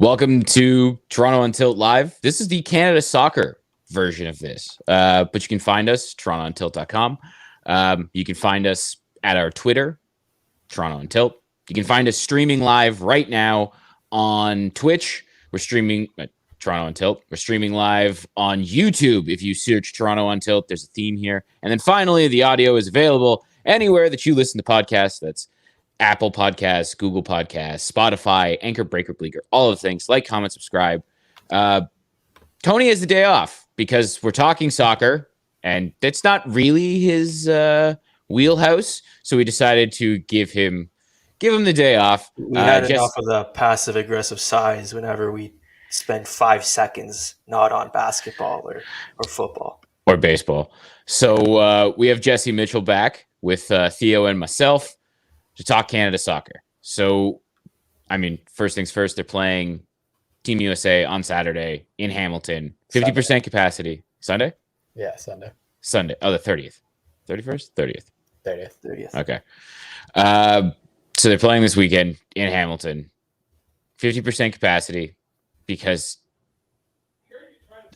Welcome to Toronto on Tilt Live. This is the Canada soccer version of this, but you can find us, torontoontilt.com. You can find us at our Twitter, Toronto on Tilt. You can find us streaming live right now on Twitch. We're streaming at Toronto on Tilt. We're streaming live on YouTube. If you search Toronto on Tilt, there's a theme here. And then finally, the audio is available anywhere that you listen to podcasts. That's Apple Podcasts, Google Podcasts, Spotify, Anchor, Breaker, Bleaker, all of the things. Like, comment, subscribe. Tony has the day off because we're talking soccer, and that's not really his wheelhouse. So we decided to give him the day off. We had enough of the passive-aggressive sighs whenever we spend 5 seconds not on basketball or football. Or baseball. So we have Jesse Mitchell back with Theo and myself to talk Canada soccer. So, I mean, first things first, they're playing Team USA on Saturday in Hamilton. 50% capacity. Sunday? Yeah, Sunday. Sunday. Oh, the 30th. 31st? 30th. 30th. Okay. So they're playing this weekend in Hamilton. 50% capacity because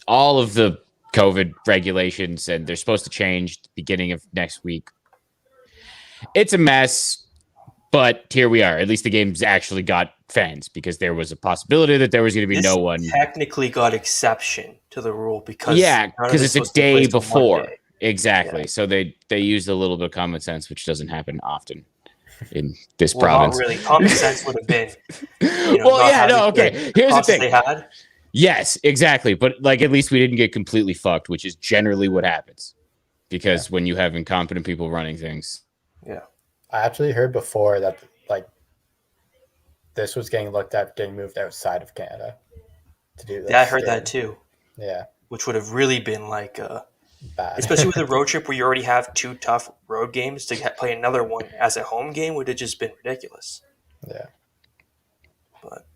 all of the COVID regulations, and they're supposed to change the beginning of next week. It's a mess. But here we are. At least the game's actually got fans because there was a possibility that there was going to be no one. Technically got exception to the rule because it's a day before. Exactly. Yeah. So they used a little bit of common sense, which doesn't happen often in this province. Not really. Common sense would have been. Okay. Here's the thing. They had. Yes, exactly. But at least we didn't get completely fucked, which is generally what happens because when you have incompetent people running things. Yeah. I actually heard before that this was getting looked at getting moved outside of Canada to do this. Yeah, I heard that too. Yeah. Which would have really been bad. Especially with a road trip where you already have 2 tough road games to play another one as a home game would have just been ridiculous. Yeah. But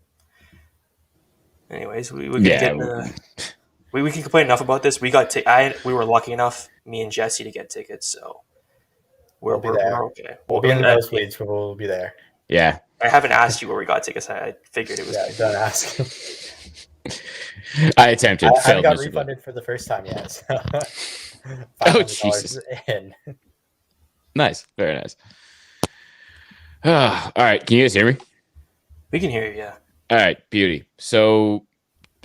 anyways, we can complain enough about this. We were lucky enough, me and Jesse, to get tickets, so we're okay. We'll be in the nosebleeds, but we'll be there. Yeah. I haven't asked you where we got tickets. I figured it was. Yeah, don't ask. I attempted. I got refunded for the first time yet. So oh, Jesus. In. Nice. Very nice. All right. Can you guys hear me? We can hear you, yeah. All right. Beauty. So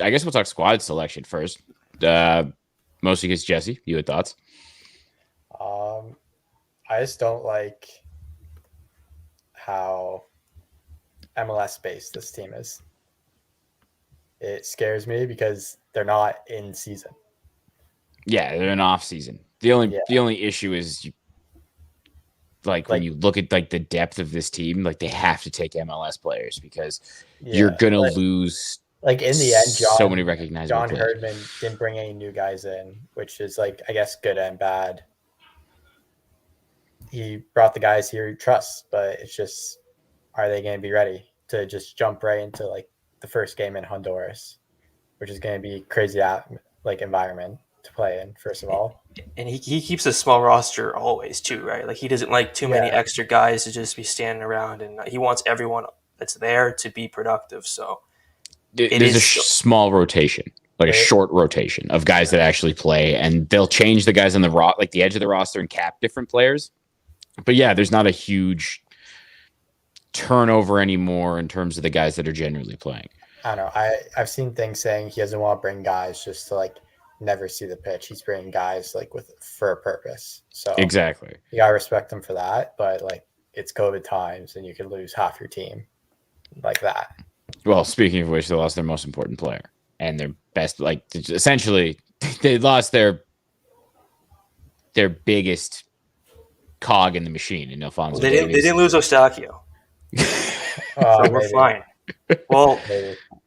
I guess we'll talk squad selection first. Mostly because Jesse, you had thoughts? I just don't like how MLS-based this team is. It scares me because they're not in season. Yeah, they're in off season. The only issue is when you look at the depth of this team, they have to take MLS players because you're gonna lose. In the end, so many recognizable John players. Herdman didn't bring any new guys in, which is I guess good and bad. He brought the guys he trusts, but it's just, are they going to be ready to just jump right into the first game in Honduras, which is going to be crazy environment to play in, first of all. And he keeps a small roster always too, right? He doesn't like too many extra guys to just be standing around, and he wants everyone that's there to be productive. So there's a small rotation, a short rotation of guys that actually play, and they'll change the guys on the the edge of the roster and cap different players. But yeah, there's not a huge turnover anymore in terms of the guys that are generally playing. I don't know. I've seen things saying he doesn't want to bring guys just to never see the pitch. He's bringing guys for a purpose. So exactly, you gotta respect him for that. But it's COVID times, and you could lose half your team like that. Well, speaking of which, they lost their most important player and their best. Essentially, they lost their biggest cog in the machine in Alfonso. Well, they didn't lose Eustaquio. So we're fine. Well,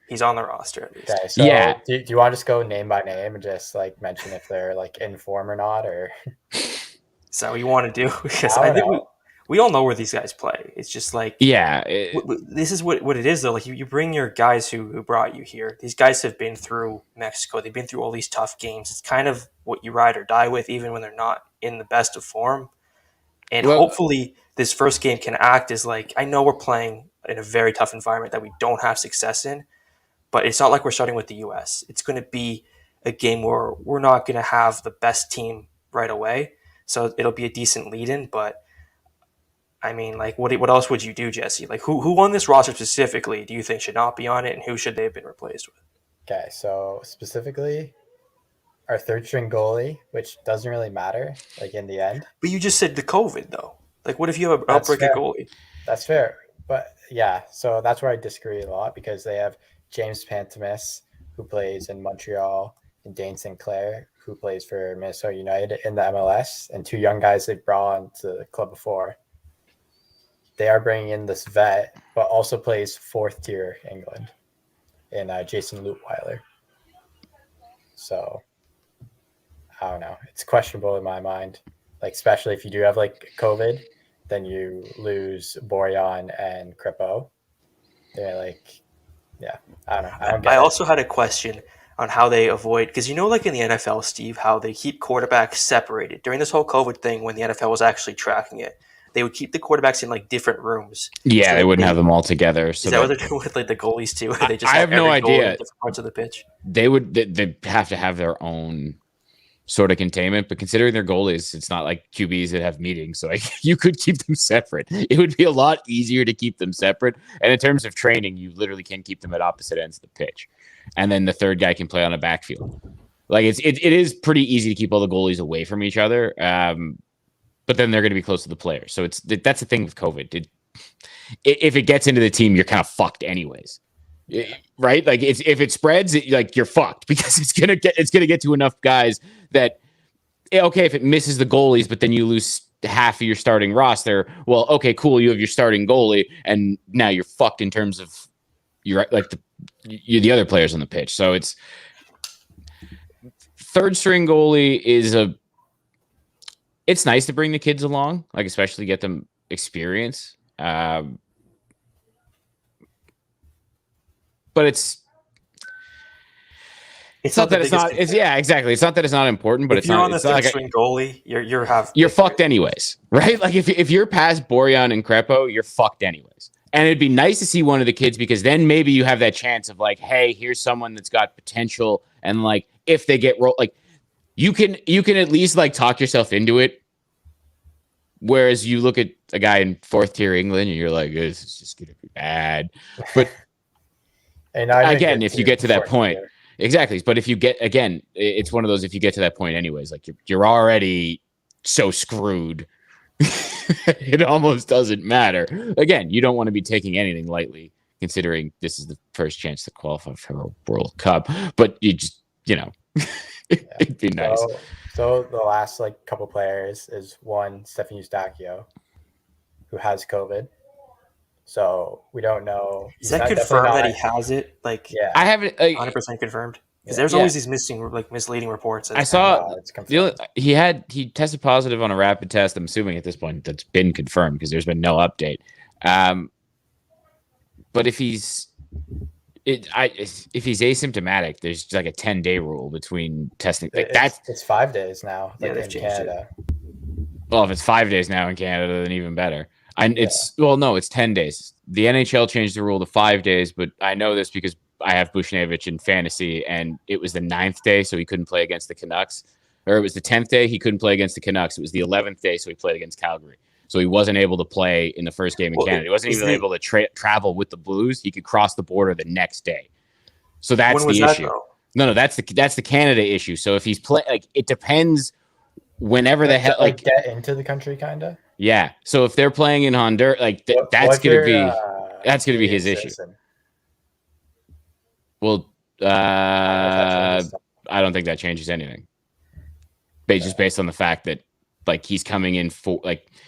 he's on the roster at least. Okay, so do you want to just go name by name and just mention if they're in form or not, or is that what you want to do? Because I think we all know where these guys play. It's just this is what it is though. You bring your guys who brought you here. These guys have been through Mexico. They've been through all these tough games. It's kind of what you ride or die with, even when they're not in the best of form. And hopefully this first game can act as I know we're playing in a very tough environment that we don't have success in, but it's not like we're starting with the U.S. It's going to be a game where we're not going to have the best team right away, so it'll be a decent lead-in. But I mean, like, what else would you do, Jesse? Like, who on this roster specifically do you think should not be on it, and who should they have been replaced with? Okay, so specifically, our third string goalie, which doesn't really matter, like in the end. But you just said the COVID though. Like, what if you have an outbreak at goalie? That's fair, but yeah, so that's where I disagree a lot because they have James Pantemis, who plays in Montreal, and Dane Sinclair, who plays for Minnesota United in the MLS, and two young guys they brought on to the club before. They are bringing in this vet, but also plays fourth tier England in Jason Lutweiler. So I don't know. It's questionable in my mind. Like, especially if you do have like COVID, then you lose Borjan and Crepeau. They're like, yeah, I don't know. I also had a question on how they avoid, because like in the NFL, Steve, how they keep quarterbacks separated during this whole COVID thing. When the NFL was actually tracking it, they would keep the quarterbacks in like different rooms. Yeah, so they wouldn't have them all together. So is that what they're doing with like the goalies too? They just I have no idea. Different parts of the pitch. They'd have to have their own sort of containment, but considering their goalies, it's not like QBs that have meetings, so like you could keep them separate. It would be a lot easier to keep them separate. And in terms of training, you literally can keep them at opposite ends of the pitch, and then the third guy can play on a backfield. Like it is pretty easy to keep all the goalies away from each other, but then they're going to be close to the players. So that's the thing with COVID. If it gets into the team, you're kind of fucked anyways. Right? Like if it spreads, like you're fucked because it's gonna get to enough guys that okay, if it misses the goalies, but then you lose half of your starting roster. Well, okay, cool. You have your starting goalie, and now you're fucked in terms of you're like the other players on the pitch. So it's third string goalie is it's nice to bring the kids along, like especially get them experience. But it's not that it's not. It's exactly. It's not that it's not important, but if you're on the third string goalie, you're fucked anyways, right? Like if you're past Borjan and Crepeau, you're fucked anyways. And it'd be nice to see one of the kids because then maybe you have that chance of like, hey, here's someone that's got potential, and like if they get like you can at least like talk yourself into it. Whereas you look at a guy in fourth tier England and you're like, this is just gonna be bad, but. And again, if you get to that point, exactly. But if you get it's one of those. If you get to that point, anyways, like you're already so screwed, it almost doesn't matter. Again, you don't want to be taking anything lightly, considering this is the first chance to qualify for a World Cup. But you just, it'd be nice. So the last like couple players is one Stephen Eustaquio, who has COVID. So we don't know. Is that confirmed that he has it? Like, yeah, I haven't 100% confirmed. Because there's always these misleading reports. I saw he tested positive on a rapid test. I'm assuming at this point that's been confirmed because there's been no update. But if he's asymptomatic, there's like a 10-day rule between testing. Like it's 5 days now. Like in Canada. Well, if it's 5 days now in Canada, then even better. It's 10 days. The NHL changed the rule to 5 days, but I know this because I have Buchnevich in fantasy, and it was the 9th day, so he couldn't play against the Canucks. Or it was the 10th day, he couldn't play against the Canucks. It was the 11th day, so he played against Calgary. So he wasn't able to play in the first game in Canada. He wasn't even able to travel with the Blues. He could cross the border the next day. So that's the issue. No, that's the Canada issue. So if he's it depends whenever the hell get into the country, kind of. Yeah. So if they're playing in Honduras, that's gonna be his issue. Well, I don't think that changes anything. Just based on the fact that he's coming in for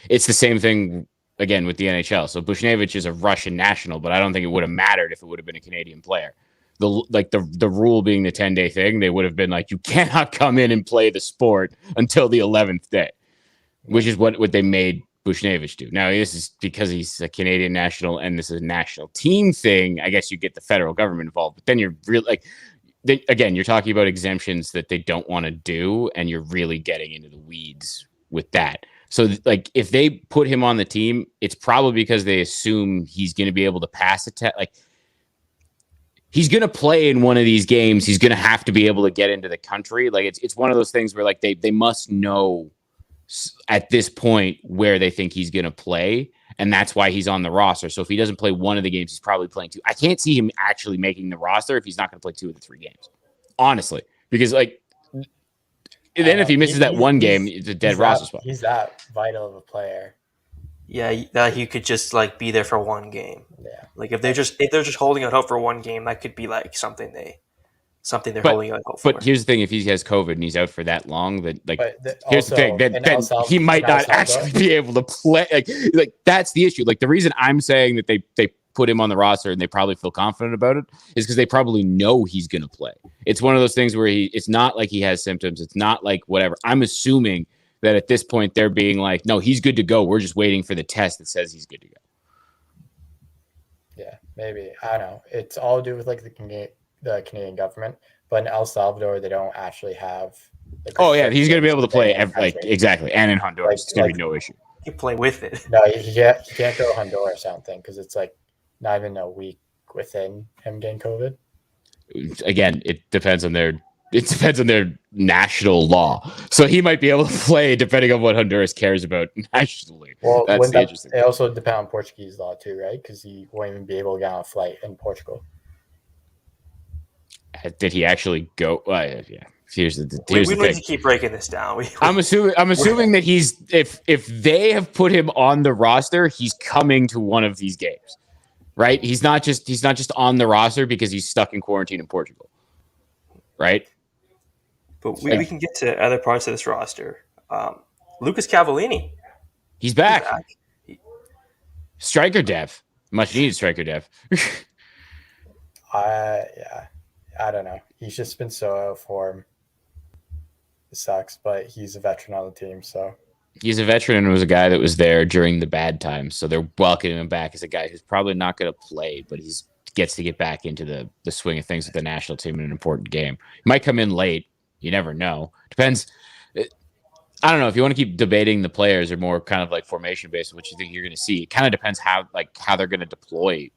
it's the same thing again with the NHL. So Buchnevich is a Russian national, but I don't think it would have mattered if it would have been a Canadian player. The rule being the 10-day thing, they would have been like, you cannot come in and play the sport until the 11th day, which is what they made Buchnevich do. Now, this is because he's a Canadian national and this is a national team thing. I guess you get the federal government involved, but then you're really again, you're talking about exemptions that they don't want to do, and you're really getting into the weeds with that. So if they put him on the team, it's probably because they assume he's going to be able to pass a test. he's going to play in one of these games. He's going to have to be able to get into the country. Like it's one of those things where like they must know at this point where they think he's going to play. And that's why he's on the roster. So if he doesn't play one of the games, he's probably playing 2. I can't see him actually making the roster if he's not going to play 2 of the 3 games, honestly, because like, then if he misses that one game, it's a dead roster spot. He's that vital of a player. Yeah, that he could just like be there for one game. Yeah, like if they're just holding out hope for one game, that could be like something they're holding out hope for. But here's the thing: if he has COVID and he's out for that long, that like here's the thing: that he might not actually be able to play. Like that's the issue. Like the reason I'm saying that they put him on the roster and they probably feel confident about it is because they probably know he's going to play. It's one of those things where it's not like he has symptoms. It's not like whatever. I'm assuming that at this point they're being like, no, he's good to go. We're just waiting for the test that says he's good to go. Yeah, maybe. I don't know. It's all to do with like the Canadian government, but in El Salvador they don't actually have. Like, he's going to be able to play exactly, and in Honduras it's going to be no issue. You can play with it. No, he can't go to Honduras. I don't think because it's like not even a week within him getting COVID. Again, it depends on their national law. So he might be able to play depending on what Honduras cares about nationally. Well, that's the interesting thing. It also depends on Portuguese law too, right? Because he won't even be able to get on a flight in Portugal. Did he actually go? Yeah. Here's the we thing. need to keep breaking this down. I'm assuming that he's if they have put him on the roster, he's coming to one of these games. Right? He's not just on the roster because he's stuck in quarantine in Portugal. Right? But we can get to other parts of this roster. Lucas Cavallini. He's back. Striker depth. Much needed striker depth. Yeah. I don't know. He's just been so out of form. It sucks, but he's a veteran on the team, so. He's a veteran and was a guy that was there during the bad times. So they're welcoming him back as a guy who's probably not going to play, but he gets to get back into the swing of things with the national team in an important game. He might come in late. You never know. Depends. I don't know if you want to keep debating the players or more kind of like formation based, what you think you're going to see. It kind of depends how they're going to deploy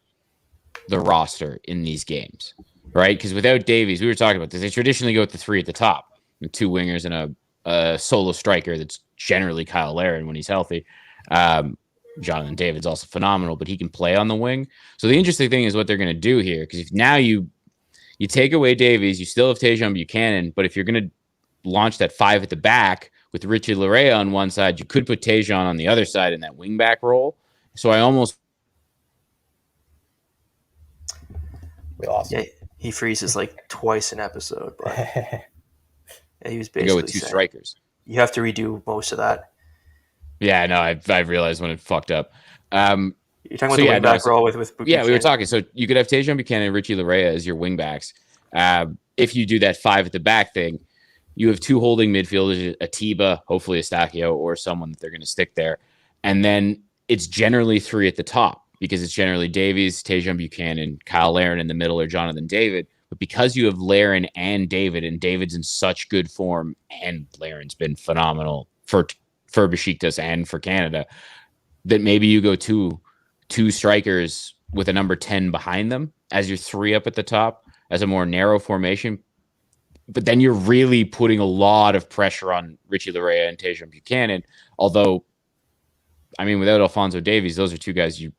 the roster in these games, right? Because without Davies, we were talking about this. They traditionally go with the 3 at the top, and 2 wingers and a solo striker that's generally Kyle Larin when he's healthy. Jonathan David's also phenomenal, but he can play on the wing. So the interesting thing is what they're going to do here, because if now you take away Davies, you still have Tejan Buchanan, but if you're going to launch that 5 at the back with Richie Larea on one side, you could put Tejan on the other side in that wing back role. So I almost we lost. Yeah, he freezes like twice an episode, but he was basically go with 2 strikers. You have to redo most of that. Yeah, no, I've realized when it fucked up. You're talking about the wing back role with Buchanan. Yeah, we were talking. So you could have Tejan Buchanan and Richie Larea as your wing backs. If you do that 5 at the back thing, you have 2 holding midfielders, Atiba, hopefully Eustaquio, or someone that they're going to stick there. And then it's generally 3 at the top because it's generally Davies, Tejan Buchanan, Kyle Larin in the middle, or Jonathan David. But because you have Larin and David's in such good form, and Larin's been phenomenal for Besiktas and for Canada, that maybe you go two strikers with a number 10 behind them as your 3 up at the top as a more narrow formation. But then you're really putting a lot of pressure on Richie Larea and Tejan Buchanan. Although, I mean, without Alphonso Davies, those are 2 guys you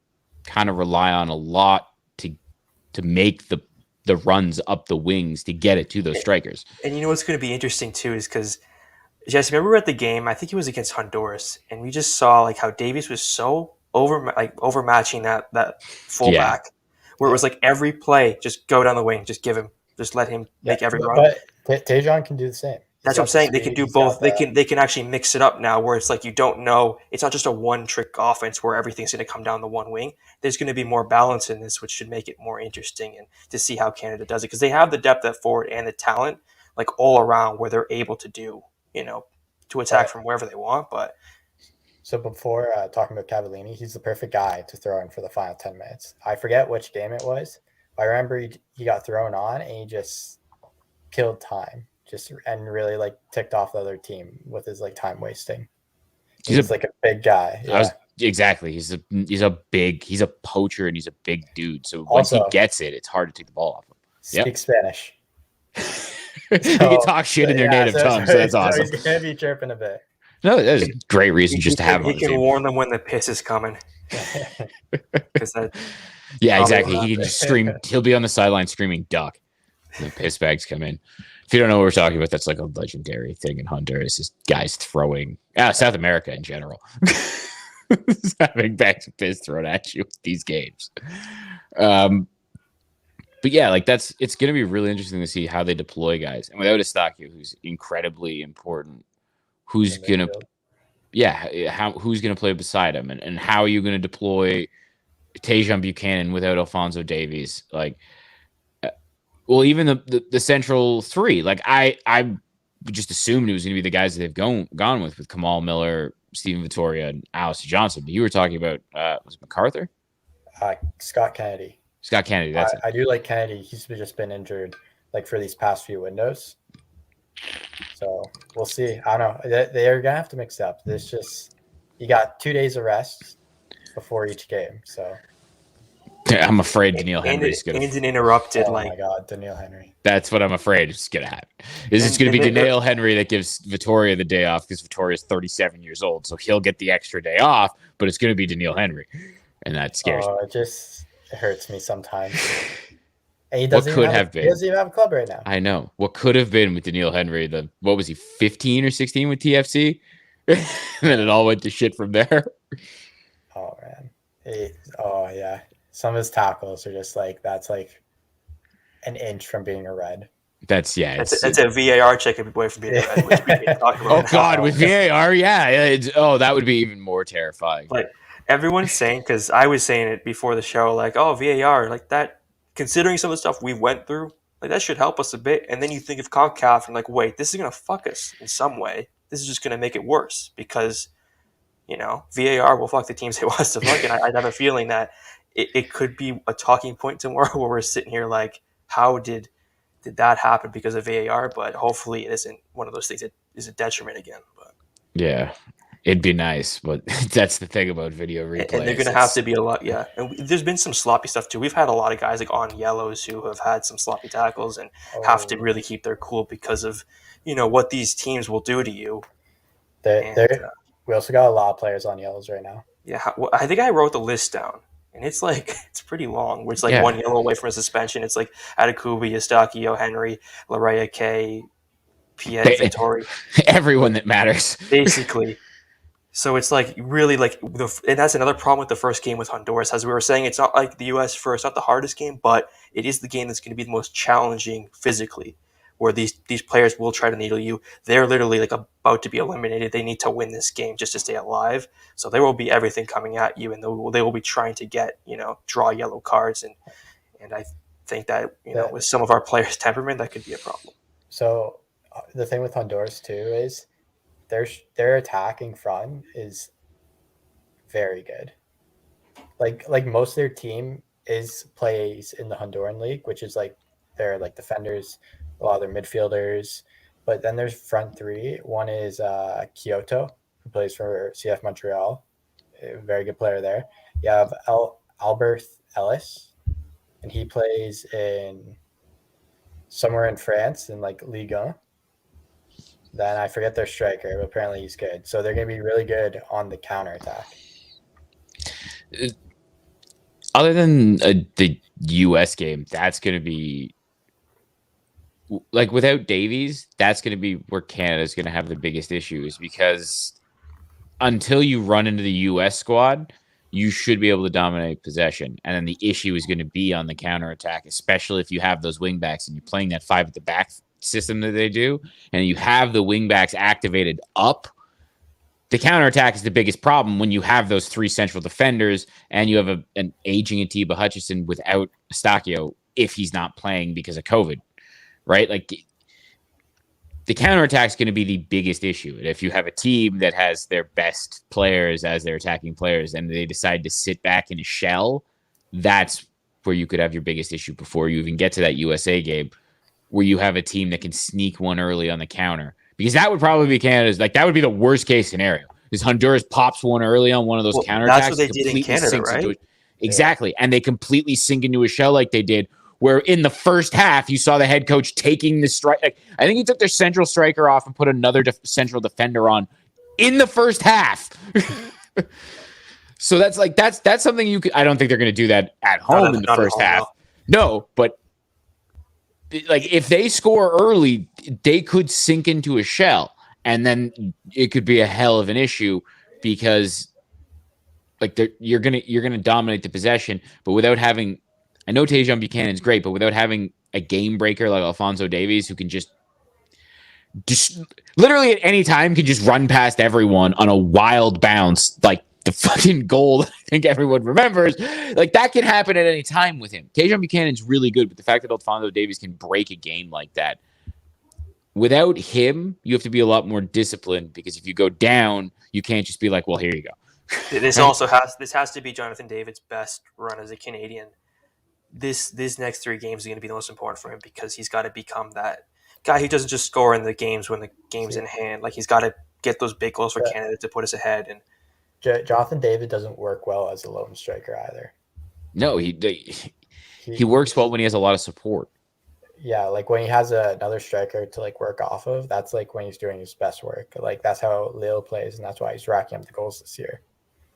kind of rely on a lot to make the runs up the wings to get it to those strikers. And you know what's going to be interesting too is because, Jesse, remember we were at the game, I think it was against Honduras, and we just saw like how Davies was so overmatching that fullback, where it was like every play, just go down the wing, just let him make every run. But Tejan can do the same. That's what I'm saying. They can do both. They can actually mix it up now, where it's like you don't know. It's not just a one-trick offense where everything's going to come down the one wing. There's going to be more balance in this, which should make it more interesting and to see how Canada does it, because they have the depth at forward and the talent like all around where they're able to do, to attack from wherever they want. But so before talking about Cavallini, he's the perfect guy to throw in for the final 10 minutes. I forget which game it was. But I remember he got thrown on and he just killed time. And really like ticked off the other team with his like time wasting. He's like a big guy. Yeah. Exactly. He's a poacher and he's a big dude. So once he gets it, it's hard to take the ball off him. speak Spanish. You can talk shit in their native tongue, so that's awesome. He's going to be chirping a bit. No, that's a great reason just to have him on the team. He can warn them when the piss is coming. Yeah, exactly. He can just scream. He'll be on the sideline screaming "duck." The piss bags come in. If you don't know what we're talking about, that's like a legendary thing in Honduras. Is guys throwing South America in general, having bags of piss thrown at you with these games. But yeah, like it's going to be really interesting to see how they deploy guys. And without Eustaquio, who's incredibly important, who's going to play beside him, and how are you going to deploy Tajon Buchanan without Alphonso Davies? Like, well, even the central three, like I just assumed it was going to be the guys that they've gone with Kamal Miller, Steven Vittoria, and Alistair Johnson. But you were talking about was it MacArthur? Scott Kennedy. Scott Kennedy. That's I do like Kennedy. He's just been injured like for these past few windows. So we'll see. I don't know. They are gonna have to mix it up. There's just you got 2 days of rest before each game. So I'm afraid Daniil Henry's going to... And an interrupted, oh my God, Daniil Henry. That's what I'm afraid is going to happen. It's going to be Daniil Henry that gives Vittoria the day off because Vittoria's 37 years old, so he'll get the extra day off, but it's going to be Daniil Henry, and that scares me. It hurts me sometimes. And he doesn't even have a club right now. I know. What could have been with Daniil Henry, what was he, 15 or 16 with TFC? And then it all went to shit from there. Oh, man. Yeah. Some of his tackles are just like, that's like an inch from being a red. That's a VAR check away from being a red. Which we can talk about. Oh, God, with VAR, yeah. That would be even more terrifying. Like, everyone's saying, because I was saying it before the show, like, oh, VAR, like that, considering some of the stuff we went through, like that should help us a bit. And then you think of CONCACAF and like, wait, this is going to fuck us in some way. This is just going to make it worse because, VAR will fuck the teams it wants to fuck. And I have a feeling that it could be a talking point tomorrow where we're sitting here like, how did that happen because of VAR? But hopefully it isn't one of those things that is a detriment again. But yeah, it'd be nice. But that's the thing about video replays. And they're going to have to be a lot. Yeah. And there's been some sloppy stuff too. We've had a lot of guys like on yellows who have had some sloppy tackles and have to really keep their cool because of, what these teams will do to you. We also got a lot of players on yellows right now. Yeah. I think I wrote the list down. And it's like, it's pretty long. Where it's like one yellow away from a suspension. It's like Adekubi, Eustaquio, Henry, Larrea K, Piet, Vittori. Everyone that matters. Basically. So it's like really like, and that's another problem with the first game with Honduras. As we were saying, it's not like the U.S. first, not the hardest game, but it is the game that's going to be the most challenging physically, where these players will try to needle you. They're literally like about to be eliminated. They need to win this game just to stay alive. So there will be everything coming at you, and they will be trying to get, draw yellow cards. And I think that, with some of our players' temperament, that could be a problem. So the thing with Honduras too is their attacking front is very good. Like most of their team plays in the Honduran league, which is like they're like defenders, a lot of their midfielders, but then there's front three. One is Kyoto, who plays for CF Montreal, a very good player there. You have Albert Ellis, and he plays in somewhere in France in like Ligue 1. Then I forget their striker, but apparently he's good. So they're going to be really good on the counterattack. Other than the U.S. game, that's going to be like without Davies, that's going to be where Canada's going to have the biggest issues, because until you run into the U.S. squad, you should be able to dominate possession. And then the issue is going to be on the counterattack, especially if you have those wingbacks and you're playing that 5 at the back system that they do, and you have the wingbacks activated up. The counterattack is the biggest problem when you have those 3 central defenders and you have an aging Atiba Hutchinson without Eustaquio if he's not playing because of COVID. Right? Like the counterattack is going to be the biggest issue. And if you have a team that has their best players as their attacking players and they decide to sit back in a shell, that's where you could have your biggest issue before you even get to that USA game, where you have a team that can sneak one early on the counter. Because that would probably be Canada's, like that would be the worst case scenario. Is Honduras pops one early on one of those counterattacks. That's what they did in Canada, right? Exactly. And they completely sink into a shell like they did, where in the first half you saw the head coach taking the strike. Like, I think he took their central striker off and put another central defender on in the first half. So that's something you could. I don't think they're going to do that at home in the first half. No, but like if they score early, they could sink into a shell, and then it could be a hell of an issue because like you're gonna dominate the possession, but without having. I know Tajon Buchanan's great, but without having a game breaker like Alphonso Davies, who can just literally at any time can just run past everyone on a wild bounce, like the fucking goal that I think everyone remembers, like that can happen at any time with him. Tajon Buchanan's really good, but the fact that Alphonso Davies can break a game like that, without him, you have to be a lot more disciplined because if you go down, you can't just be like, well, here you go. This has to be Jonathan David's best run as a Canadian. This next 3 games are going to be the most important for him because he's got to become that guy who doesn't just score in the games when the game's in hand. Like he's got to get those big goals for Canada to put us ahead. And Jonathan David doesn't work well as a lone striker either. No, he works well when he has a lot of support. Yeah, like when he has another striker to like work off of, that's like when he's doing his best work. Like that's how Lille plays, and that's why he's racking up the goals this year.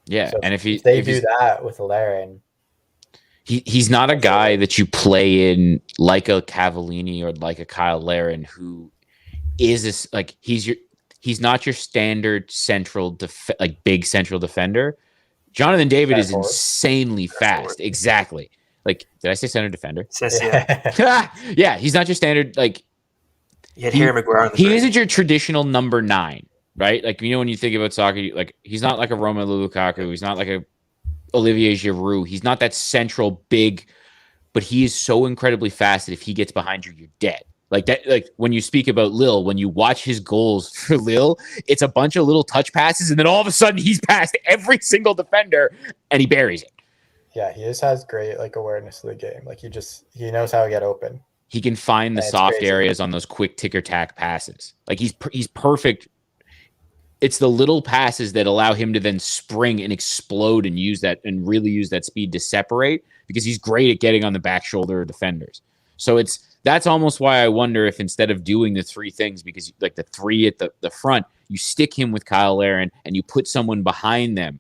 Yeah, so and if they do that with Laren. He's not a guy that you play in like a Cavallini or like a Kyle Laren who is this like he's not your standard central big central defender. Jonathan David is insanely fast. Exactly. Like, did I say center defender? Yeah, he's not your standard like. You had Harry Maguire. He isn't your traditional number 9, right? Like when you think about soccer, like he's not like a Romelu Lukaku. He's not like a Olivier Giroud. He's not that central big, but he is so incredibly fast that if he gets behind you, you're dead. Like that. Like when you speak about Lille, when you watch his goals for Lille, it's a bunch of little touch passes, and then all of a sudden he's past every single defender and he buries it. Yeah, he just has great like awareness of the game. Like he knows how to get open. He can find the soft areas on those quick ticker-tack passes. Like he's perfect. It's the little passes that allow him to then spring and explode and use that and really use that speed to separate because he's great at getting on the back shoulder of defenders. So that's almost why I wonder if instead of doing the 3 things, because like the 3 at the front, you stick him with Kyle Laren and you put someone behind them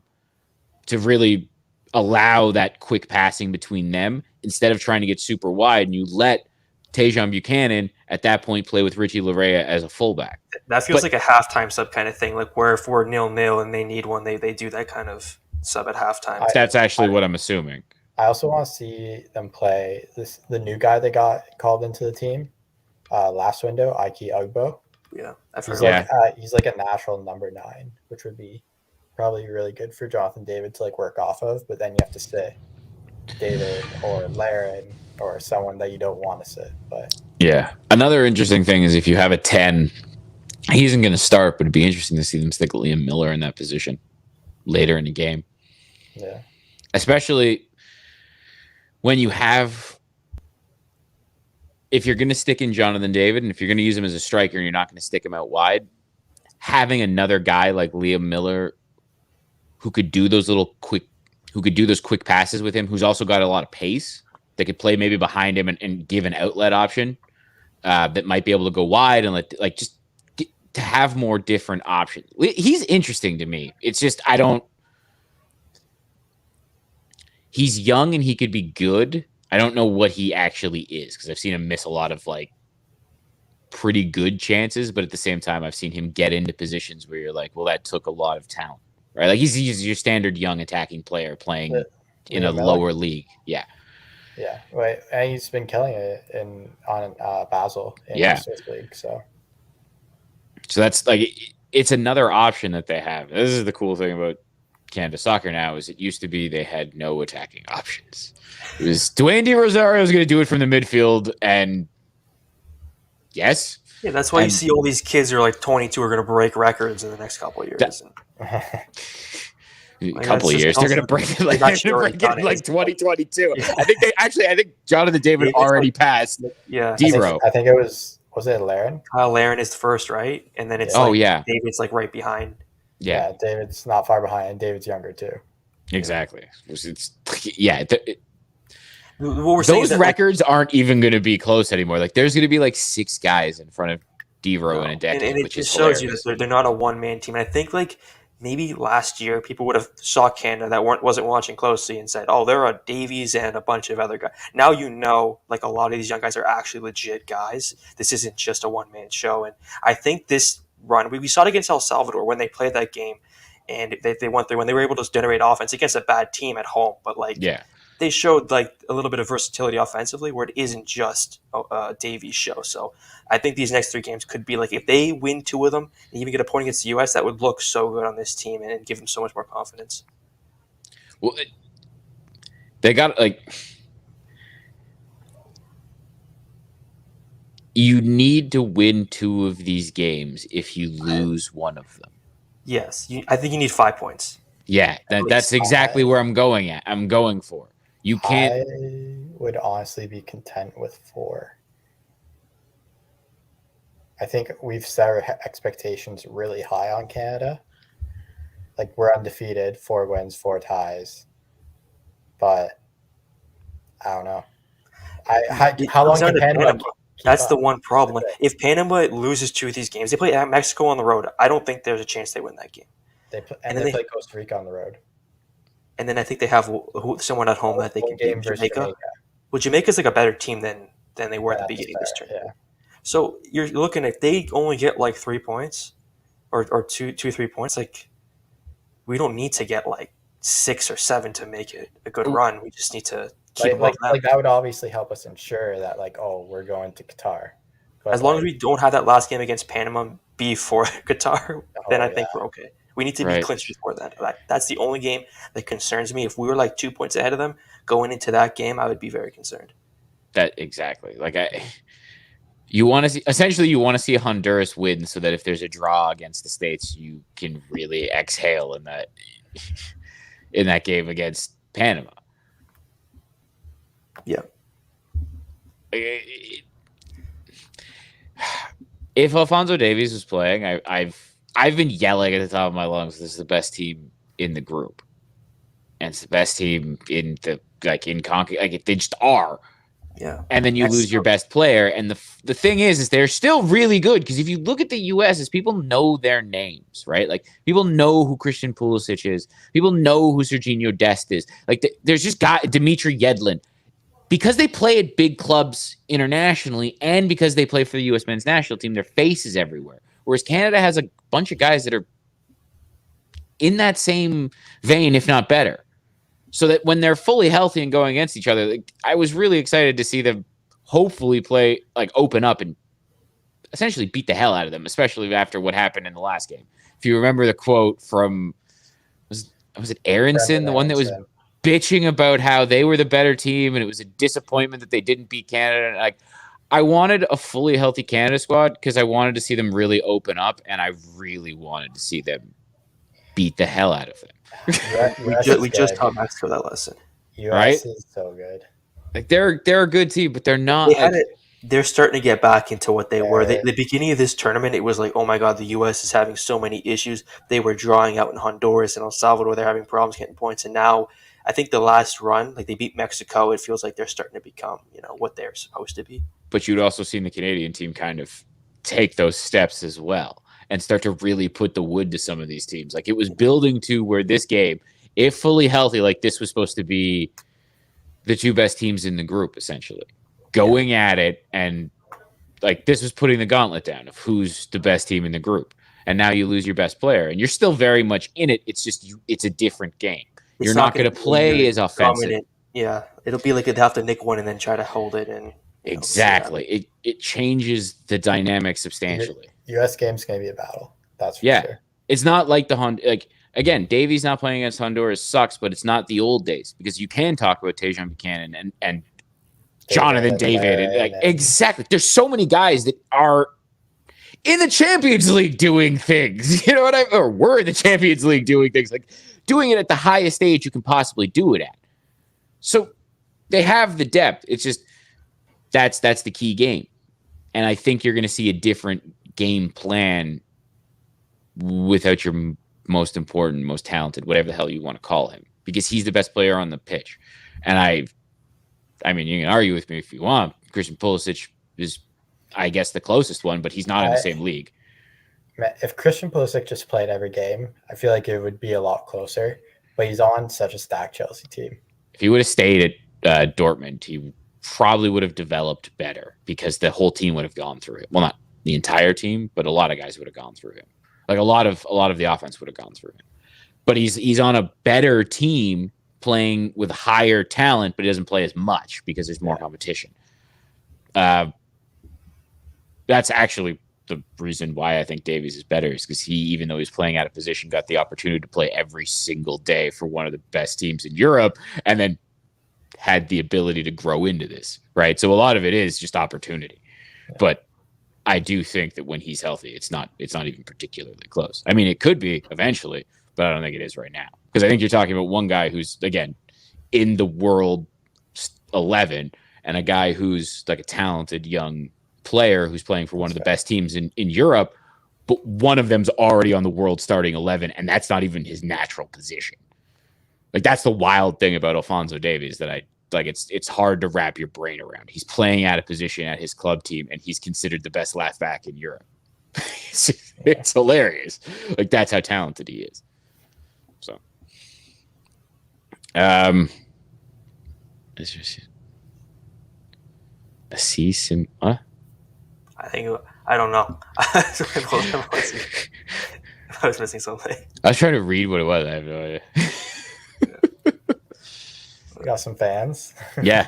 to really allow that quick passing between them instead of trying to get super wide, and you let Tajon Buchanan at that point play with Richie Larea as a fullback. That feels like a halftime sub kind of thing, like where if we're 0-0 and they need one, they do that kind of sub at halftime. That's actually what I'm assuming. I also want to see them play the new guy they got called into the team last window, Ike Ugbo. Yeah, he's like a natural number 9, which would be probably really good for Jonathan David to like work off of. But then you have to sit David or Laren or someone that you don't want to sit. But yeah, another interesting thing is if you have a 10, he isn't going to start, but it'd be interesting to see them stick Liam Miller in that position later in the game. Yeah, especially when you have, if you're going to stick in Jonathan David, and if you're going to use him as a striker and you're not going to stick him out wide, having another guy like Liam Miller who could do those quick passes with him, who's also got a lot of pace, that could play maybe behind him and give an outlet option that might be able to go wide and to have more different options. He's interesting to me. It's just, he's young and he could be good. I don't know what he actually is because I've seen him miss a lot of like pretty good chances, but at the same time, I've seen him get into positions where you're like, well, that took a lot of talent, right? Like he's your standard young attacking player playing in a lower league. Yeah. Yeah. Right. And he's been killing it on Basel in the Swiss league. So that's like, it's another option that they have. This is the cool thing about Canada soccer now is it used to be they had no attacking options. It was Dwayne De Rosario was going to do it from the midfield, and yes. Yeah, that's why you see all these kids who are like 22 are going to break records in the next couple of years. A couple of years, they're going to break it like 2022. Yeah. I think Jonathan David already passed. Yeah, D-Ro. I think it was it Laren? Laren is first, right? And then it's David's like right behind. Yeah, David's not far behind, and David's younger too. Exactly. Those records aren't even going to be close anymore. Like there's going to be like 6 guys in front of D-Row in a decade, which is hilarious. Shows you that they're not a one-man team. And I think like maybe last year people would have saw Canada that wasn't watching closely and said, "Oh, they're a Davies and a bunch of other guys." Now like a lot of these young guys are actually legit guys. This isn't just a one-man show. And I think this run, we saw it against El Salvador when they played that game, and they went through when they were able to generate offense against a bad team at home. But they showed like a little bit of versatility offensively where it isn't just a Davies show. So I think these next 3 games could be like if they win 2 of them and even get a point against the U.S., that would look so good on this team and give them so much more confidence. Well, they got you need to win 2 of these games if you lose one of them. Yes, I think you need 5 points. Yeah, that's exactly where I'm going at. I'm going for. You can't. I would honestly be content with 4. I think we've set our expectations really high on Canada. Like we're undefeated, 4 wins, 4 ties. But I don't know. How long can Panama? That's the one problem. If Panama loses 2 of these games, they play at Mexico on the road. I don't think there's a chance they win that game. They play Costa Rica on the road. And then I think they have someone at home that they can beat, Jamaica. Well, Jamaica's like a better team than they were at the beginning of this tournament. Yeah. So you're looking if they only get like 3 points or 3 points, like we don't need to get like 6 or 7 to make it a good run. We just need to keep like that would obviously help us ensure that we're going to Qatar. But as long as we don't have that last game against Panama before Qatar, then I think we're okay. We need to be clinched before that. That's the only game that concerns me. If we were like 2 points ahead of them going into that game, I would be very concerned. That exactly. You want to see Honduras win so that if there's a draw against the States, you can really exhale in that game against Panama. Yeah. If Alphonso Davies was playing, I've been yelling at the top of my lungs, this is the best team in the group. And it's the best team in the in CONCACAF. They just are. Yeah. And then you lose your best player. And the thing is they're still really good because if you look at the U.S., people know their names, right? Like people know who Christian Pulisic is. People know who Serginho Dest is. Like there's just Dimitri Yedlin. Because they play at big clubs internationally and because they play for the U.S. men's national team, their face is everywhere. Whereas Canada has a bunch of guys that are in that same vein, if not better. So that when they're fully healthy and going against each other, I was really excited to see them hopefully play, open up and essentially beat the hell out of them, especially after what happened in the last game. If you remember the quote from, was it Aronson, the one that was bitching about how they were the better team and it was a disappointment that they didn't beat Canada. I wanted a fully healthy Canada squad because I wanted to see them really open up and I really wanted to see them beat the hell out of them. we just taught Mexico that lesson. US is so good. They're a good team, but they're not. They're starting to get back into what they were. The beginning of this tournament, it was like, oh my God, the U.S. is having so many issues. They were drawing out in Honduras and El Salvador. They're having problems getting points. And now I think the last run, they beat Mexico. It feels like they're starting to become, what they're supposed to be. But you'd also seen the Canadian team kind of take those steps as well and start to really put the wood to some of these teams. It was building to where this game, if fully healthy, this was supposed to be the 2 best teams in the group, essentially. Going at it, and this was putting the gauntlet down of who's the best team in the group. And now you lose your best player, and you're still very much in it. It's just it's a different game. You're not going to play as offensive. Dominant. Yeah, it'll be like they'd have to nick one and then try to hold it. And exactly, it changes the dynamic substantially. U.S. game's going to be a battle. That's for sure. It's not like again, Davies not playing against Honduras sucks, but it's not the old days because you can talk about Tejan Buchanan and Jonathan David. Exactly. There's so many guys that are in the Champions League doing things. You know what or were in the Champions League doing things, doing it at the highest stage you can possibly do it at. So they have the depth. It's just that's the key game. And I think you're going to see a different game plan without your most important, most talented, whatever the hell you want to call him, because he's the best player on the pitch. And I mean, you can argue with me if you want. Christian Pulisic is, I guess, the closest one, but he's not in the same league. If Christian Pulisic just played every game, I feel like it would be a lot closer. But he's on such a stacked Chelsea team. If he would have stayed at Dortmund, he probably would have developed better because the whole team would have gone through it. Well, not the entire team, but a lot of guys would have gone through him. Like a lot of the offense would have gone through him. But he's on a better team playing with higher talent, but he doesn't play as much because there's more competition. That's actually the reason why I think Davies is better, is because he, even though he's playing out of position, got the opportunity to play every single day for one of the best teams in Europe, and then had the ability to grow into this, right? So a lot of it is just opportunity. Yeah. But I do think that when he's healthy, it's not even particularly close. I mean, it could be eventually, but I don't think it is right now. Because I think you're talking about one guy who's, again, in the world 11, and a guy who's like a talented young player who's playing for one of the best teams in Europe, but one of them's already on the world starting 11, and that's not even his natural position. Like, that's the wild thing about Alphonso Davies that I like. It's hard to wrap your brain around. He's playing out of position at his club team, and he's considered the best left back in Europe. It's hilarious. Like, that's how talented he is. So, what? I don't know. I was missing something. I was trying to read what it was. I have no idea. We got some fans. Yeah.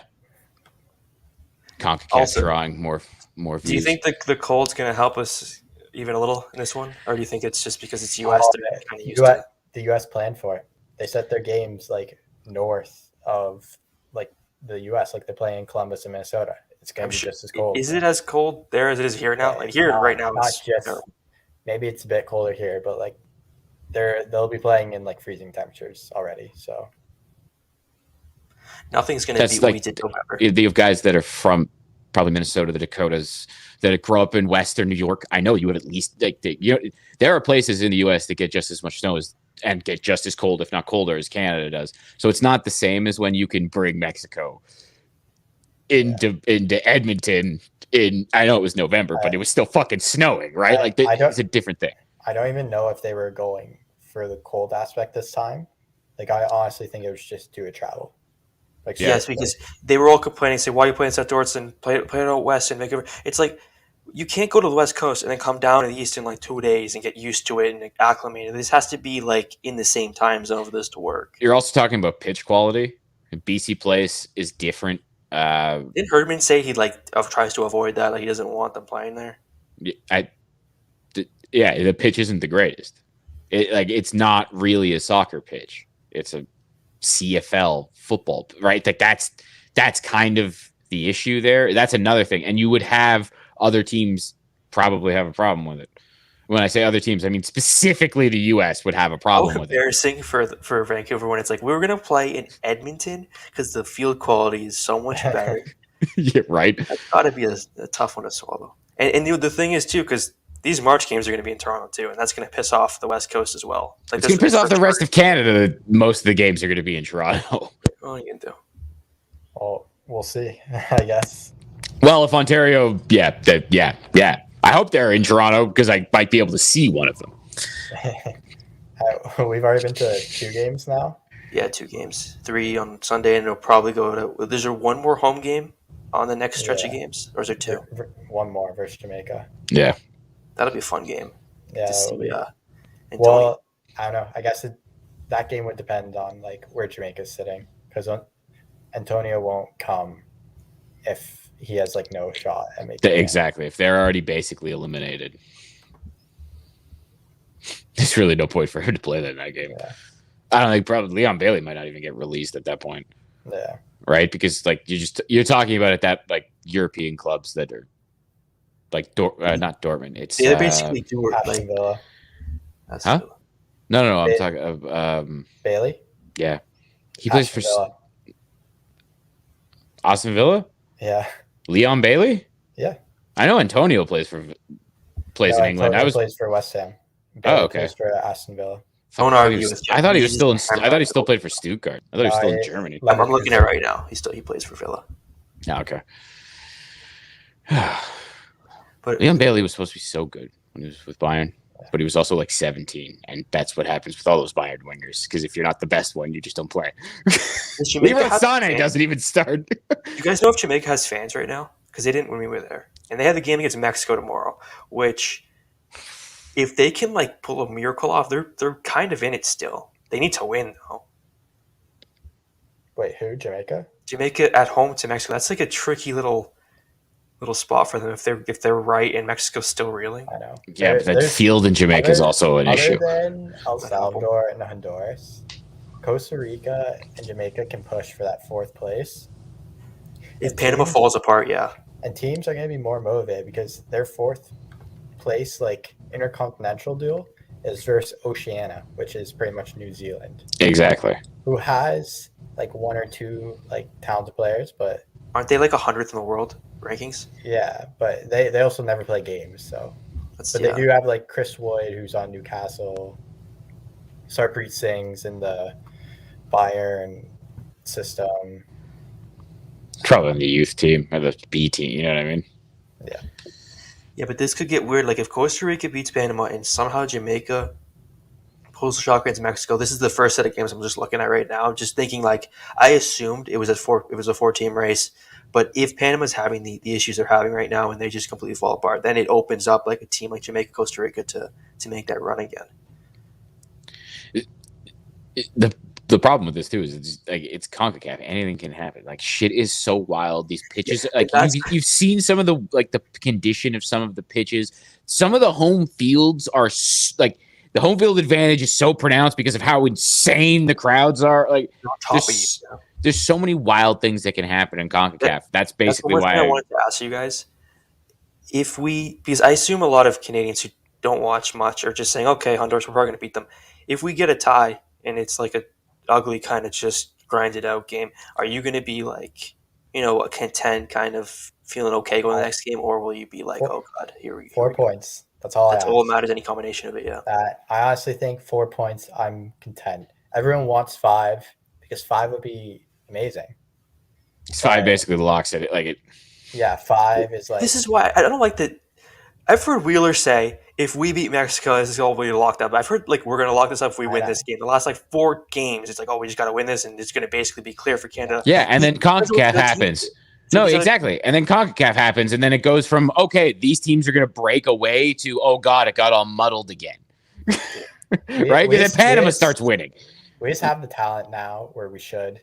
CONCACAF drawing more views. Do you think the cold's going to help us even a little in this one? Or do you think it's just because it's U.S. they're kind of used to it? The U.S. planned for it. They set their games like north of like the U.S. Like they're playing in Columbus and Minnesota. It's going to be just as cold. Is it as cold there as it is here now? Yeah, like here right now, maybe it's a bit colder here, but like they'll be playing in like freezing temperatures already. So nothing's going to be what we did November. You have guys that are from probably Minnesota, the Dakotas, that grow up in Western New York. I know you would at least there are places in the U.S. that get just as much snow and get just as cold, if not colder, as Canada does. So it's not the same as when you can bring Mexico into Edmonton I know it was November, but it was still fucking snowing, right? It's a different thing. I don't even know if they were going for the cold aspect this time. Like, I honestly think it was just due to travel. Like, yes, because they were all complaining, saying, "Why are you playing South Dortson? Play it out west and make it." It's like you can't go to the West Coast and then come down to the East in like 2 days and get used to it and acclimated. This has to be like in the same time zone for this to work. You're also talking about pitch quality. BC Place is different. Didn't Herdman say he tries to avoid that? Like, he doesn't want them playing there. The pitch isn't the greatest. It's not really a soccer pitch. It's a CFL football, right? Like that's kind of the issue there. That's another thing, and you would have other teams probably have a problem with it. When I say other teams, I mean specifically the U.S. would have a problem with it. Embarrassing for Vancouver when it's like, we were going to play in Edmonton because the field quality is so much better. Yeah, right. That's got to be a tough one to swallow. And the thing is, too, because these March games are going to be in Toronto, too, and that's going to piss off the West Coast as well. Like, it's going to piss off the rest of Canada. Most of the games are going to be in Toronto. What are you going to do? Well, we'll see, I guess. Well, if Ontario, yeah. I hope they're in Toronto because I might be able to see one of them. We've already been to 2 games now. Yeah, 2 games. 3 on Sunday, and it'll probably go to. Is there one more home game on the next stretch of games, or is there 2? One more versus Jamaica. Yeah, that'll be a fun game. Yeah, to see, well, I don't know. I guess that game would depend on like where Jamaica's sitting, because Antonio won't come if he has like no shot at making exactly. If they're already basically eliminated, there's really no point for him to play that in that game. Yeah. I don't think probably Leon Bailey might not even get released at that point. Yeah. Right? Because like you're talking about it that like European clubs that are like not Dortmund. It's they're basically Aston Villa. Huh? No. I'm talking of Bailey. Yeah, he plays for Villa. Aston Villa. Yeah. Leon Bailey. Yeah. I know Antonio plays in England. Antonio plays for West Ham. Bailey plays for Aston Villa. I thought he was still in. I thought he still played for Stuttgart. I thought he was still in Germany. I'm looking at it right now. He plays for Villa. Okay. But Leon Bailey was supposed to be so good when he was with Bayern, but he was also like 17, and that's what happens with all those Bayern wingers. Because if you're not the best one, you just don't play. Leroy Sané doesn't even start. You guys know if Jamaica has fans right now? Because they didn't when we were there, and they have the game against Mexico tomorrow. Which, if they can like pull a miracle off, they're kind of in it still. They need to win though. Wait, who? Jamaica? Jamaica at home to Mexico. That's like a tricky little spot for them if they're right and Mexico's still reeling. I know. Yeah, but that field in Jamaica is also an issue. Other than El Salvador and Honduras, Costa Rica and Jamaica can push for that 4th place. If Panama falls apart, yeah. And teams are going to be more motivated because their 4th place, like, intercontinental duel is versus Oceania, which is pretty much New Zealand. Exactly. Who has, like, 1 or 2, like, talented players, but... Aren't they, like, 100th in the world rankings? Yeah, but they also never play games, so... They do have, like, Chris Wood, who's on Newcastle. Sarpreet Singh's in the Bayern system. Probably in the youth team or the B team, you know what I mean? Yeah. Yeah, but this could get weird. Like, if Costa Rica beats Panama and somehow Jamaica pulls the shock against Mexico, this is the first set of games I'm just looking at right now. Just thinking, like, I assumed it was a 4-team race, but if Panama's having the issues they're having right now and they just completely fall apart, then it opens up like a team like Jamaica, Costa Rica to make that run again. The problem with this too is it's CONCACAF. Anything can happen. Like, shit is so wild. These pitches, like you've seen some of the condition of some of the pitches. Some of the home fields are like the home field advantage is so pronounced because of how insane the crowds are. Like, there's so many wild things that can happen in CONCACAF. That's basically why I wanted to ask you guys because I assume a lot of Canadians who don't watch much are just saying, okay, Honduras, we're probably going to beat them. If we get a tie and it's like a ugly kind of just grinded out game, are you going to be like, a content kind of feeling okay going to the next game, or will you be like, oh god, here we go? 4 points. That's all that matters, any combination of it. Yeah, I honestly think 4 points, I'm content. Everyone wants 5 because 5 would be amazing. 5 basically locks it. Like it. Yeah, 5 is like. This is why I don't like that. I've heard Wheeler say, if we beat Mexico, this is all we locked up. I've heard like we're going to lock this up if we win this game. The last 4 games, it's like, oh, we just got to win this, and it's going to basically be clear for Canada. Yeah, and then CONCACAF happens. No, exactly. And then CONCACAF happens, and then it goes from, okay, these teams are going to break away to, oh god, it got all muddled again. Right? Because then Panama starts winning. We just have the talent now where we should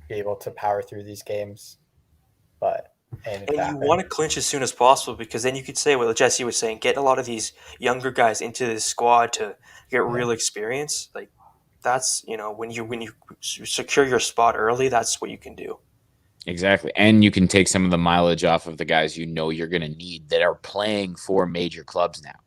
be able to power through these games, but. And you want to clinch as soon as possible because then you could say what Jesse was saying, get a lot of these younger guys into this squad to get real experience. Like that's when you secure your spot early, that's what you can do. Exactly, and you can take some of the mileage off of the guys you're going to need that are playing for major clubs now,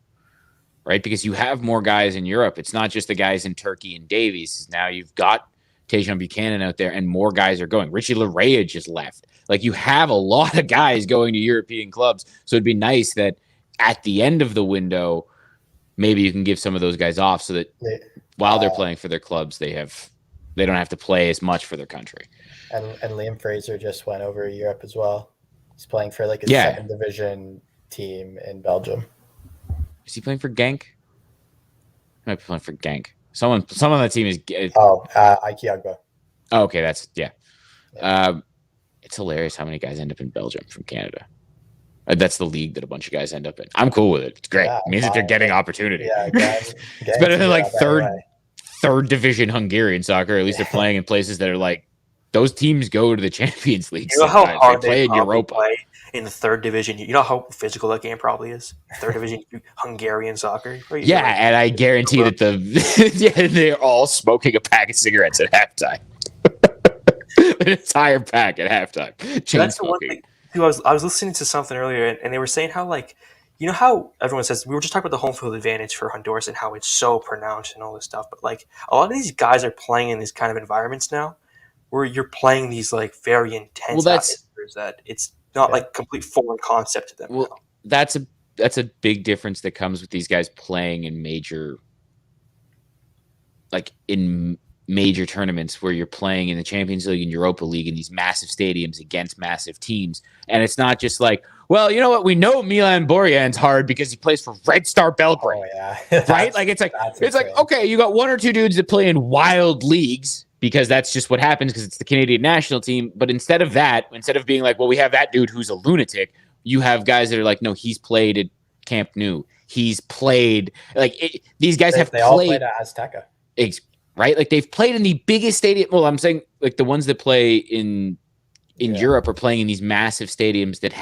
right? Because you have more guys in Europe. It's not just the guys in Turkey and Davies. Now you've got Tajon Buchanan out there, and more guys are going. Richie Laryea just left. Like, you have a lot of guys going to European clubs, so it'd be nice that at the end of the window, maybe you can give some of those guys off so that while they're playing for their clubs, they don't have to play as much for their country. And Liam Fraser just went over to Europe as well. He's playing for like a second division team in Belgium. Is he playing for Genk? He might be playing for Genk. Someone on that team is. Ike Agbo. Oh, okay, that's it's hilarious how many guys end up in Belgium from Canada. That's the league that a bunch of guys end up in. I'm cool with it. It's great. It means that they're getting opportunity. Yeah, it's better than like third division Hungarian soccer. At least they're playing in places that are like those teams go to the Champions League. You know how hard they play in Europa. Play in the third division. You know how physical that game probably is. Third division Hungarian soccer. Yeah, and I guarantee that they're all smoking a pack of cigarettes at halftime. An entire pack at halftime. That's the one thing. I was listening to something earlier, and they were saying how, like, you know how everyone says, we were just talking about the home field advantage for Honduras and how it's so pronounced and all this stuff, but like a lot of these guys are playing in these kind of environments now where you're playing these like very intense atmospheres that it's not like complete foreign concept to them. Well, now. That's a big difference that comes with these guys playing in major, like in major tournaments where you're playing in the Champions League and Europa League in these massive stadiums against massive teams. And it's not just like, well, you know what? We know Milan Borjan's hard because he plays for Red Star Belgrade. Oh, yeah. Right? Like, it's like, okay, you got one or two dudes that play in wild leagues because that's just what happens because it's the Canadian national team. But instead of being like, well, we have that dude who's a lunatic, you have guys that are like, no, he's played at Camp Nou. He's played these guys they all played at Azteca. Right? Like they've played in the biggest stadium. Well, I'm saying like the ones that play in Europe are playing in these massive stadiums that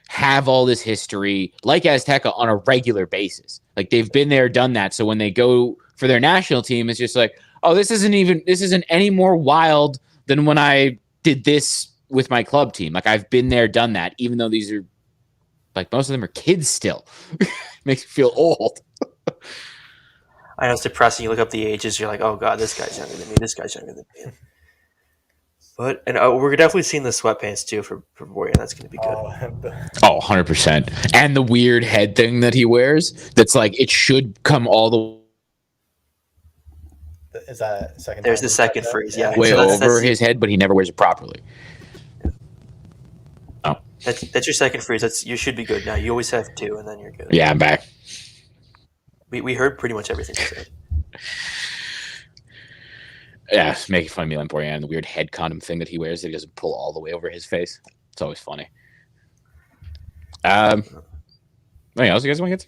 have all this history, like Azteca, on a regular basis. Like they've been there, done that. So when they go for their national team, it's just like, oh, this isn't any more wild than when I did this with my club team. Like I've been there, done that, even though these are like most of them are kids still. Makes me feel old. I know it's depressing. You look up the ages, you're like, oh god, this guy's younger than me. This guy's younger than me. But we're definitely seeing the sweatpants too for Borjan. That's going to be good. Oh, 100%. And the weird head thing that he wears. That's like it should come all the. Is that second? There's the second freeze. Yeah, way over his head, but he never wears it properly. Oh, that's your second freeze. You should be good now. You always have two, and then you're good. Yeah, I'm back. We heard pretty much everything you said. Yeah, making fun of Milan Borjan and the weird head condom thing that he wears that he doesn't pull all the way over his face. It's always funny. Anything else you guys want to get to?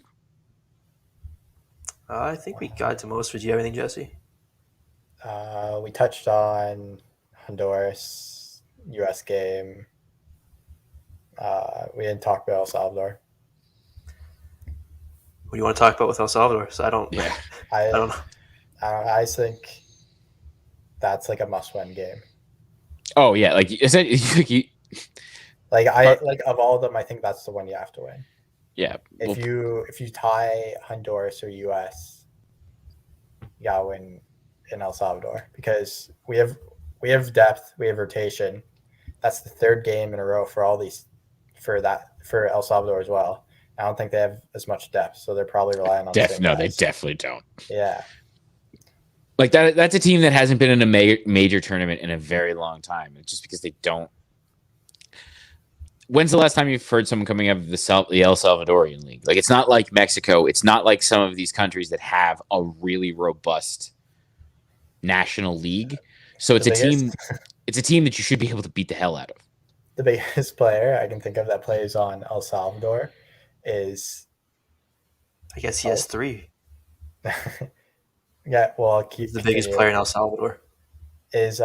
I think we got to most. Would you have anything, Jesse? We touched on Honduras, U.S. game. We didn't talk about El Salvador. What do you want to talk about with El Salvador? So I don't know. I think that's like a must-win game. Oh yeah, like is it? Of all of them, I think that's the one you have to win. Yeah. If you tie Honduras or US, you gotta win in El Salvador because we have depth, we have rotation. That's the third game in a row for all these for El Salvador as well. I don't think they have as much depth, so they're probably relying on. No, they definitely don't. Yeah. Like that's a team that hasn't been in a major tournament in a very long time. It's just because they don't. When's the last time you've heard someone coming out of the El Salvadorian League? Like, it's not like Mexico. It's not like some of these countries that have a really robust national league. So it's a team that you should be able to beat the hell out of. The biggest player I can think of that plays on El Salvador is. I guess he has three. Yeah, well, he's the biggest player in El Salvador. Is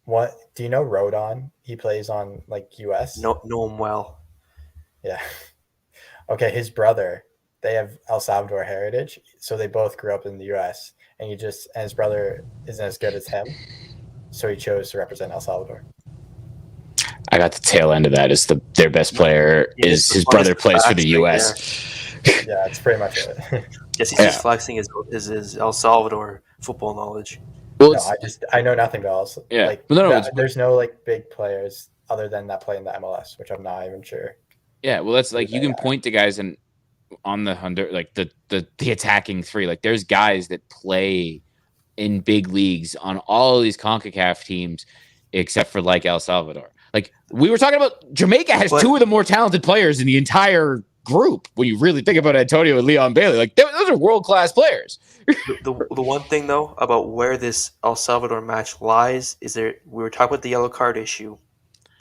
what? Do you know Rodon? He plays on like US. Know him well. Yeah. Okay, his brother. They have El Salvador heritage, so they both grew up in the US. And his brother isn't as good as him, so he chose to represent El Salvador. I got the tail end of that. Is their best player is his brother plays for the US. Yeah, that's pretty much it. Yes, he's just flexing his El Salvador football knowledge. Well, no, I know nothing else. Yeah, like, there's no like big players other than that play in the MLS, which I'm not even sure. Yeah, well, that's like you can point to guys on the Honduras, like the attacking three. Like there's guys that play in big leagues on all of these CONCACAF teams, except for like El Salvador. Like we were talking about, Jamaica has two of the more talented players in the entire group when you really think about Antonio and Leon Bailey. Like those are world-class players. the one thing though about where this El Salvador match lies is we were talking about the yellow card issue.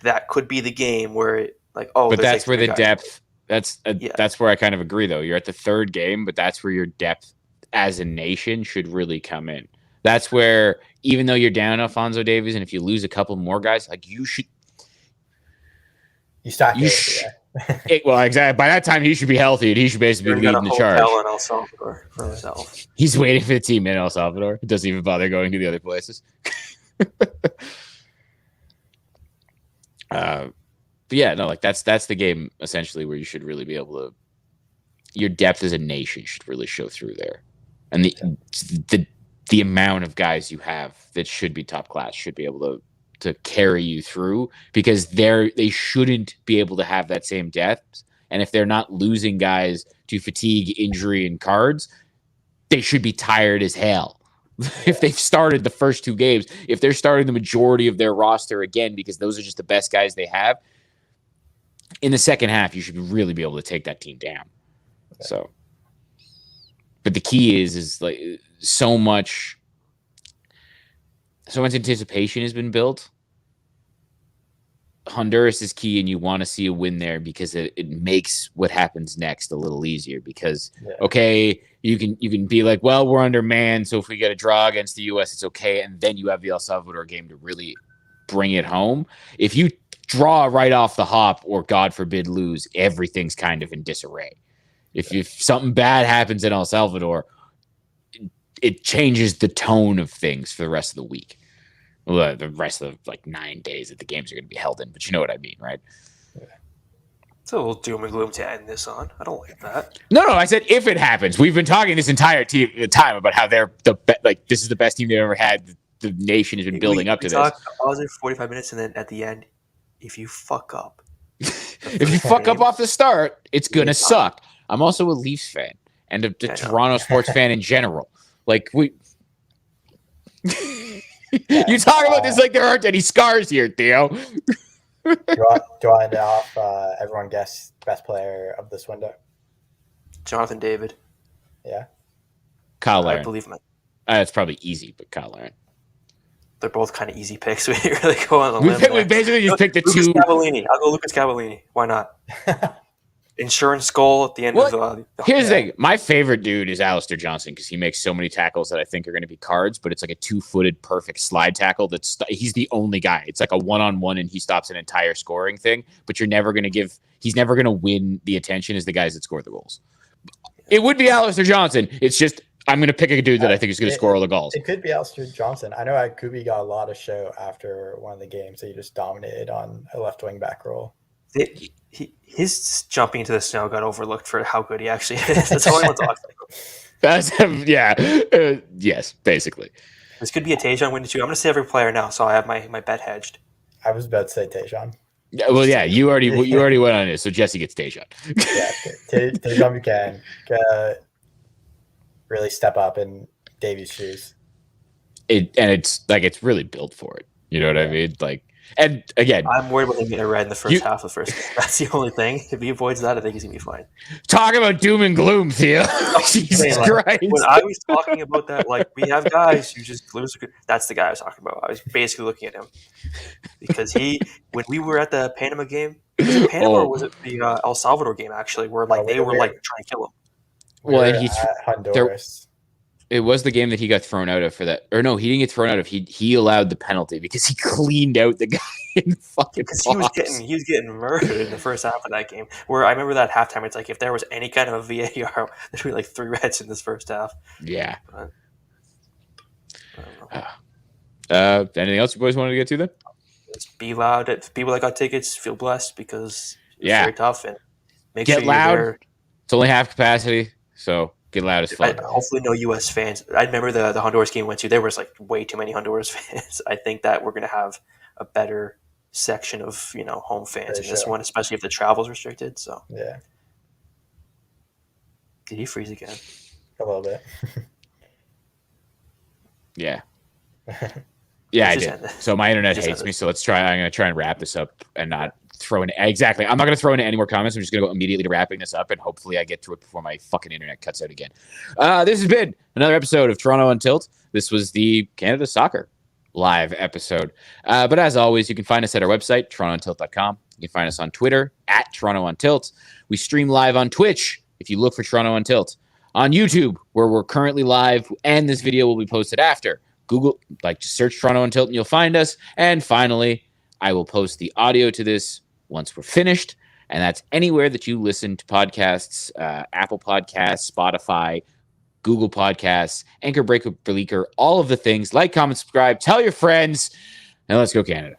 That could be the game where but that's where the depth that's where I kind of agree though. You're at the third game, but that's where your depth as a nation should really come in. That's where, even though you're down Alphonso Davies, and if you lose a couple more guys, like well, exactly. By that time, he should be healthy, and he should basically be leading the charge. In El Salvador for himself. He's waiting for the team in El Salvador. He doesn't even bother going to the other places. But yeah, no, like that's the game essentially where you should really be able to. Your depth as a nation should really show through there, and the amount of guys you have that should be top class should be able to carry you through, because they shouldn't be able to have that same depth. And if they're not losing guys to fatigue, injury, and cards, they should be tired as hell if they've started the first 2 games, if they're starting the majority of their roster again, because those are just the best guys they have, in the second half, you should really be able to take that team down. Okay. So, but the key is like so much anticipation has been built. Honduras is key, and you want to see a win there because it makes what happens next a little easier. Because okay, you can be like, well, we're undermanned, so if we get a draw against the U.S., it's okay, and then you have the El Salvador game to really bring it home. If you draw right off the hop, or God forbid lose, everything's kind of in disarray. If something bad happens in El Salvador, it changes the tone of things for the rest of the week. Well, the rest of the 9 days that the games are going to be held in, but you know what I mean, right? It's a little doom and gloom to end this on. I don't like that. No, I said if it happens. We've been talking this entire time about how they're this is the best team they've ever had. The nation has been building up to this. Positive 45 minutes, and then at the end, if you fuck up, off the start, it's gonna suck. I'm also a Leafs fan and a Toronto sports fan in general. Like we. You talk about this like there aren't any scars here, Theo. Do I end off? Everyone guess best player of this window. Jonathan David. Yeah. Kyle Larin. I believe him. It's probably easy, but Kyle Larin. They're both kind of easy picks. We really go on the limb. We basically just picked the Lucas two. Cavallini. I'll go Lucas Cavallini. Why not? Insurance goal at the end of the here's the thing. My favorite dude is Alistair Johnson because he makes so many tackles that I think are going to be cards, but it's like a 2-footed perfect slide tackle. He's the only guy. It's like a 1-on-1 and he stops an entire scoring thing, but he's never going to win the attention as the guys that score the goals. It would be Alistair Johnson. It's just I'm going to pick a dude that I think is going to score all the goals. It could be Alistair Johnson. I know Kubi got a lot of show after one of the games that he just dominated on a left wing back role. His jumping into the snow got overlooked for how good he actually is. That's all anyone's talking about. Yes, basically. This could be a Tajon win too. I'm going to say every player now, so I have my bet hedged. I was about to say Tajon. Yeah, well, yeah, you already went on it, so Jesse gets Tajon. Yeah, Tajon Buchanan really step up in Davies' shoes. It's really built for it. You know what I mean? Like. And again, I'm worried about him getting a red in the first half of the first game. That's the only thing. If he avoids that, I think he's going to be fine. Talk about doom and gloom, Theo. Jesus Christ. When I was talking about that, we have guys who just lose. That's the guy I was talking about. I was basically looking at him. Because when we were at the Panama game, was it Panama or was it the El Salvador game, actually, where they were trying to kill him? Well, and Honduras. It was the game that he got thrown out of for that. Or no, he didn't get thrown out of. He allowed the penalty because he cleaned out the guy in fucking box. Because he was getting murdered in the first half of that game. Where I remember that halftime, it's like if there was any kind of a VAR, there'd be 3 reds in this first half. Yeah. Anything else you boys wanted to get to then? Let's be loud. People that got tickets feel blessed because it's very tough. And make get sure loud. You're there. It's only half capacity, so get loud as fuck. Hopefully no U.S. fans. I remember the Honduras game we went to. There was way too many Honduras fans. I think that we're going to have a better section of home fans in this one, especially if the travel's restricted. So yeah. Did he freeze again? A little bit. Yeah. Yeah, I did. So my internet hates me. So I'm going to try and wrap this up and not throw in. Exactly. I'm not going to throw in any more comments. I'm just going to go immediately to wrapping this up, and hopefully I get through it before my fucking internet cuts out again. This has been another episode of Toronto on Tilt. This was the Canada Soccer live episode. But as always, you can find us at our website, torontoontilt.com. You can find us on Twitter at Toronto on Tilt. We stream live on Twitch if you look for Toronto on Tilt. On YouTube, where we're currently live, and this video will be posted after. Google, just search Toronto on Tilt and you'll find us. And finally, I will post the audio to this once we're finished. And that's anywhere that you listen to podcasts, Apple Podcasts, Spotify, Google Podcasts, Anchor, Breaker, Leaker, all of the things. Like, comment, subscribe, tell your friends, and let's go Canada.